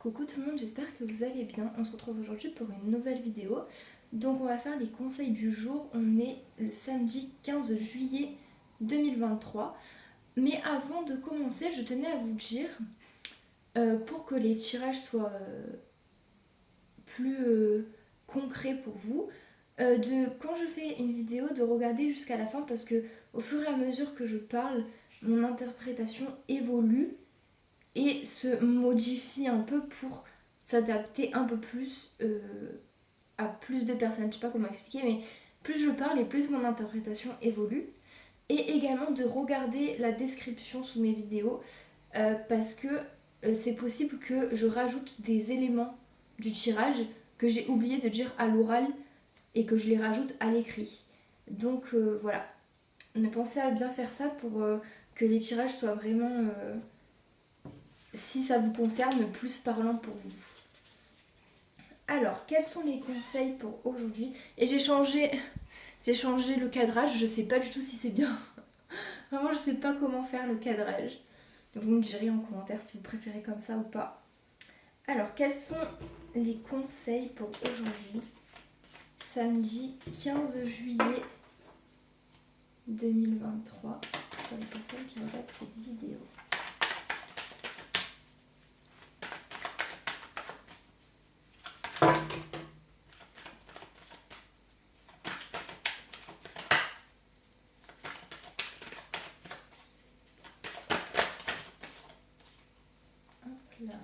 Coucou tout le monde, j'espère que vous allez bien. On se retrouve aujourd'hui pour une nouvelle vidéo. Donc on va faire les conseils du jour. On est le samedi 15 juillet 2023. Mais avant de commencer, je tenais à vous dire, pour que les tirages soient plus concrets pour vous, quand je fais une vidéo, de regarder jusqu'à la fin parce que au fur et à mesure que je parle, mon interprétation évolue et se modifie un peu pour s'adapter un peu plus à plus de personnes. Je sais pas comment expliquer, mais plus je parle et plus mon interprétation évolue. Et également de regarder la description sous mes vidéos parce que c'est possible que je rajoute des éléments du tirage que j'ai oublié de dire à l'oral et que je les rajoute à l'écrit. Donc voilà, pensez à bien faire ça pour que les tirages soient vraiment si ça vous concerne, plus parlant pour vous. Alors, quels sont les conseils pour aujourd'hui? Et j'ai changé le cadrage, je sais pas du tout si c'est bien. Vraiment, je sais pas comment faire le cadrage. Vous me direz en commentaire si vous préférez comme ça ou pas. Alors, quels sont les conseils pour aujourd'hui? Samedi 15 juillet 2023, pour les personnes qui regardent cette vidéo. Hop là.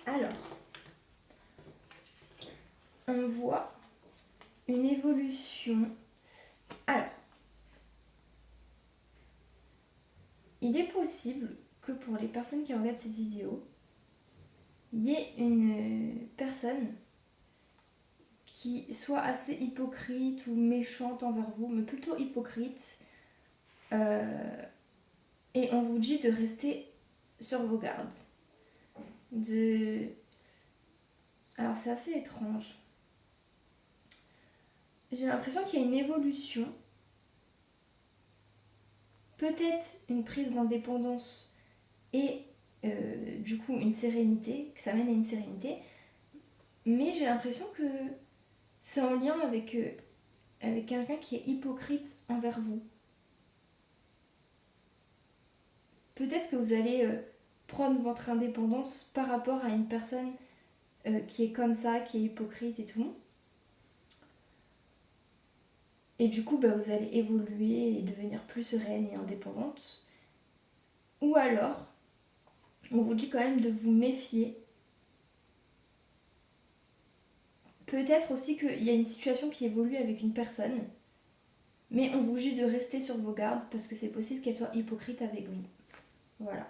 Alors, on voit une évolution. Alors, il est possible que pour les personnes qui regardent cette vidéo, il y ait une personne qui soit assez hypocrite ou méchante envers vous, mais plutôt hypocrite. Et on vous dit de rester sur vos gardes. Alors c'est assez étrange. J'ai l'impression qu'il y a une évolution. Peut-être une prise d'indépendance et du coup une sérénité, que ça mène à une sérénité. Mais j'ai l'impression que c'est en lien avec quelqu'un qui est hypocrite envers vous. Peut-être que vous allez prendre votre indépendance par rapport à une personne qui est comme ça, qui est hypocrite et tout. Et du coup, vous allez évoluer et devenir plus sereine et indépendante. Ou alors, on vous dit quand même de vous méfier. Peut-être aussi qu'il y a une situation qui évolue avec une personne, mais on vous dit de rester sur vos gardes parce que c'est possible qu'elle soit hypocrite avec vous. Voilà.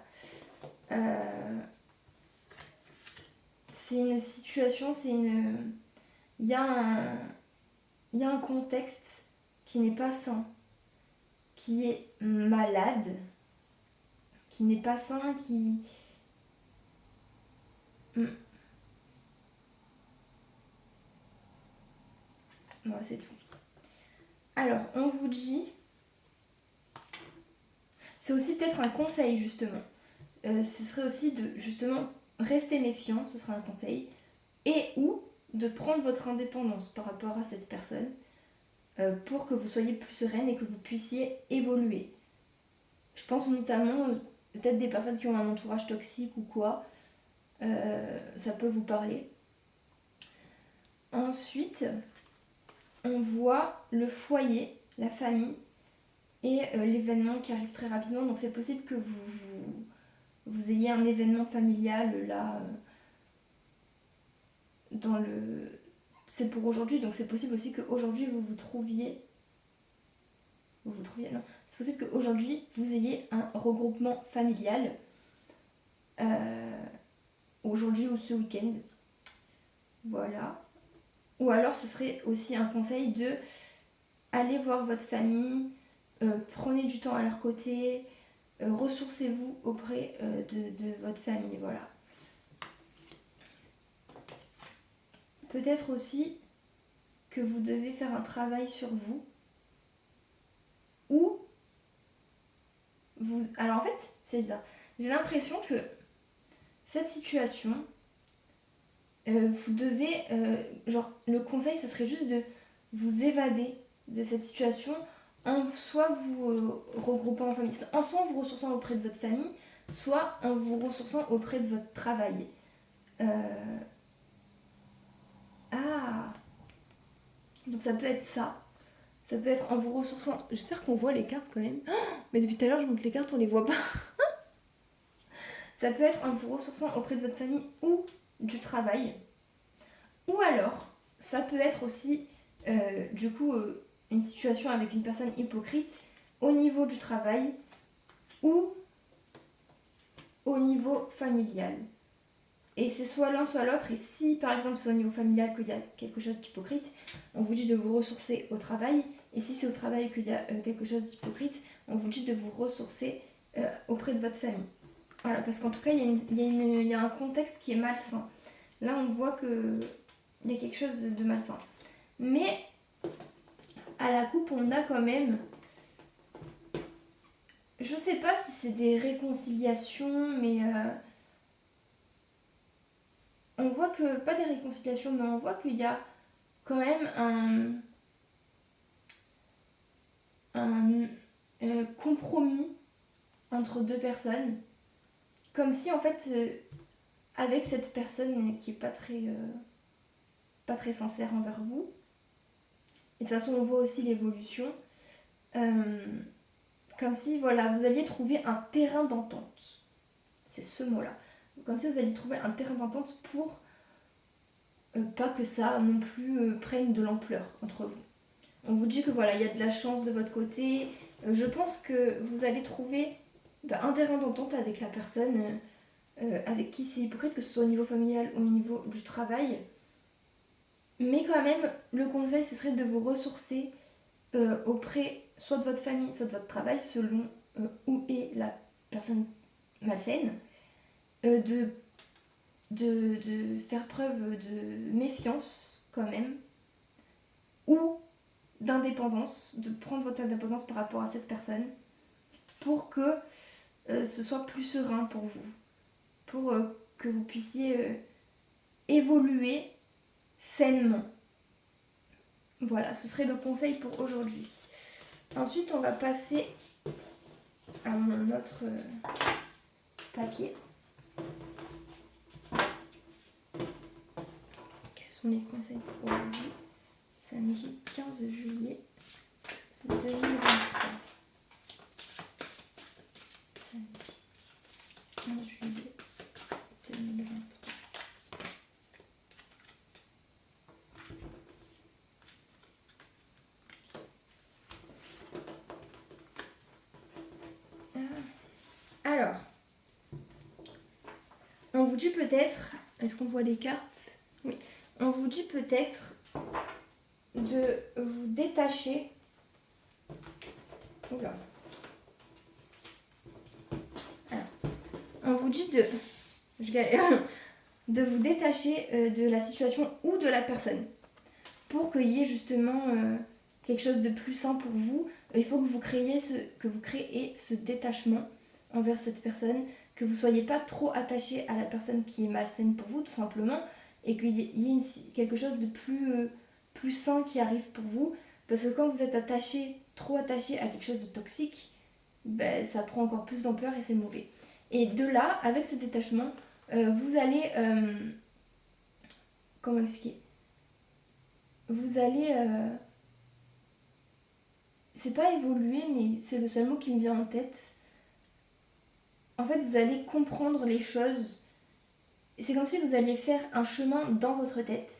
C'est une situation, il y a un contexte qui n'est pas sain, qui est malade, qui n'est pas sain, qui... Voilà, c'est tout. Alors, on vous dit... C'est aussi peut-être un conseil, justement. Ce serait aussi de, justement, rester méfiant, ce serait un conseil. Et ou de prendre votre indépendance par rapport à cette personne pour que vous soyez plus sereine et que vous puissiez évoluer. Je pense notamment peut-être des personnes qui ont un entourage toxique ou quoi. Ça peut vous parler. Ensuite, on voit le foyer, la famille et l'événement qui arrive très rapidement. Donc c'est possible que vous ayez un événement familial là dans le... C'est pour aujourd'hui, donc c'est possible aussi qu'aujourd'hui vous trouviez... Non, c'est possible qu'aujourd'hui vous ayez un regroupement familial. Aujourd'hui ou ce week-end. Voilà. Ou alors ce serait aussi un conseil de aller voir votre famille, prenez du temps à leur côté, ressourcez-vous auprès de votre famille, voilà. Peut-être aussi que vous devez faire un travail sur vous, ou vous... Alors en fait, c'est bizarre. J'ai l'impression que cette situation, vous devez... genre, le conseil, ce serait juste de vous évader de cette situation en soit vous regroupant en famille, soit en vous ressourçant auprès de votre famille, soit en vous ressourçant auprès de votre travail. Ah, donc ça peut être ça. Ça peut être en vous ressourçant. J'espère qu'on voit les cartes quand même. Oh, mais depuis tout à l'heure, je montre les cartes, on les voit pas. Ça peut être en vous ressourçant auprès de votre famille ou du travail. Ou alors, ça peut être aussi, du coup, une situation avec une personne hypocrite au niveau du travail ou au niveau familial. Et c'est soit l'un soit l'autre. Et si par exemple c'est au niveau familial qu'il y a quelque chose d'hypocrite, on vous dit de vous ressourcer au travail. Et si c'est au travail qu'il y a quelque chose d'hypocrite, on vous dit de vous ressourcer auprès de votre famille. Voilà, parce qu'en tout cas, il y a un contexte qui est malsain. Là, on voit qu'il y a quelque chose de malsain. Mais à la coupe, on a quand même... Je sais pas si c'est des réconciliations, mais... on voit que... Pas des réconciliations, mais on voit qu'il y a quand même un compromis entre deux personnes. Comme si, en fait, avec cette personne qui est pas très sincère envers vous, et de toute façon, on voit aussi l'évolution, comme si, voilà, vous alliez trouver un terrain d'entente. C'est ce mot-là. Comme si vous alliez trouver un terrain d'entente pour pas que ça non plus prenne de l'ampleur entre vous. On vous dit que voilà, il y a de la chance de votre côté. Je pense que vous allez trouver un terrain d'entente avec la personne avec qui c'est hypocrite, que ce soit au niveau familial ou au niveau du travail. Mais quand même, le conseil, ce serait de vous ressourcer auprès soit de votre famille, soit de votre travail, selon où est la personne malsaine, de faire preuve de méfiance quand même, ou d'indépendance, de prendre votre indépendance par rapport à cette personne, pour que ce soit plus serein pour vous, pour que vous puissiez évoluer sainement. Voilà, ce serait le conseil pour aujourd'hui. Ensuite, on va passer à mon autre paquet. Quels sont les conseils pour aujourd'hui? Samedi 15 juillet 2023. Samedi 15 juillet 2023. Alors, on vous dit peut-être, est-ce qu'on voit les cartes? Oui. On vous dit peut-être de vous détacher. Oula. Alors, on vous dit je galère, de vous détacher de la situation ou de la personne pour qu'il y ait justement quelque chose de plus sain pour vous. Il faut que vous créez ce détachement envers cette personne, que vous ne soyez pas trop attaché à la personne qui est malsaine pour vous, tout simplement, et qu'il y ait quelque chose de plus sain qui arrive pour vous. Parce que quand vous êtes trop attaché à quelque chose de toxique, ben, ça prend encore plus d'ampleur et c'est mauvais. Et de là, avec ce détachement, vous allez... comment expliquer? Vous allez... c'est pas évoluer, mais c'est le seul mot qui me vient en tête. En fait, vous allez comprendre les choses. C'est comme si vous alliez faire un chemin dans votre tête.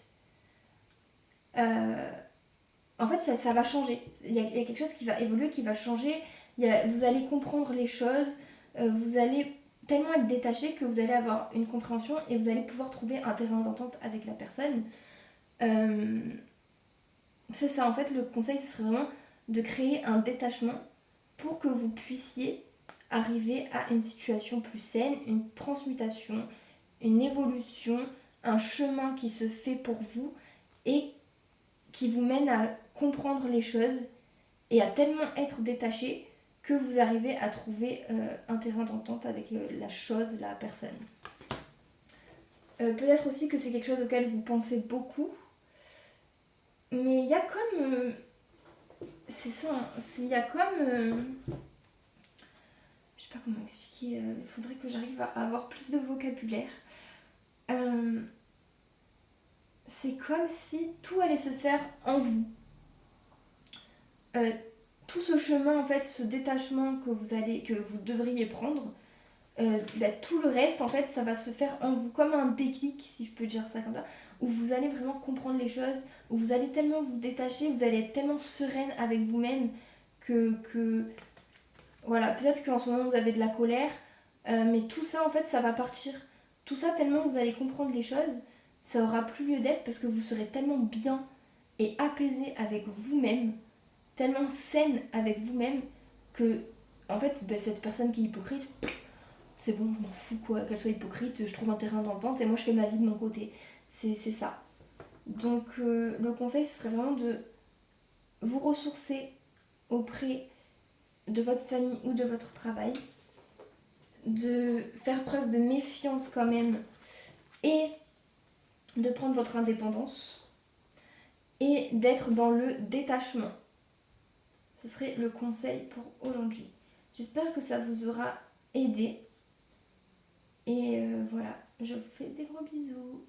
En fait, ça va changer. Il y a quelque chose qui va évoluer, qui va changer. Vous allez comprendre les choses. Vous allez tellement être détaché que vous allez avoir une compréhension et vous allez pouvoir trouver un terrain d'entente avec la personne. C'est ça, en fait, le conseil, ce serait vraiment de créer un détachement pour que vous puissiez arriver à une situation plus saine, une transmutation, une évolution, un chemin qui se fait pour vous et qui vous mène à comprendre les choses et à tellement être détaché que vous arrivez à trouver un terrain d'entente avec la chose, la personne. Peut-être aussi que c'est quelque chose auquel vous pensez beaucoup, mais il y a comme... c'est ça, il y a comme... je sais pas comment expliquer, il faudrait que j'arrive à avoir plus de vocabulaire. C'est comme si tout allait se faire en vous. Tout ce chemin, en fait, ce détachement que vous devriez prendre, tout le reste, en fait, ça va se faire en vous, comme un déclic, si je peux dire ça comme ça, où vous allez vraiment comprendre les choses, où vous allez tellement vous détacher, vous allez être tellement sereine avec vous-même que voilà, peut-être qu'en ce moment vous avez de la colère, mais tout ça, en fait, ça va partir. Tout ça, tellement vous allez comprendre les choses, ça aura plus lieu d'être parce que vous serez tellement bien et apaisé avec vous-même, tellement saine avec vous-même que, en fait, cette personne qui est hypocrite, c'est bon, je m'en fous quoi, qu'elle soit hypocrite, je trouve un terrain d'entente et moi je fais ma vie de mon côté. C'est ça. Donc le conseil ce serait vraiment de vous ressourcer auprès de votre famille ou de votre travail, de faire preuve de méfiance quand même et de prendre votre indépendance et d'être dans le détachement. Ce serait le conseil pour aujourd'hui. J'espère que ça vous aura aidé. Et voilà, je vous fais des gros bisous.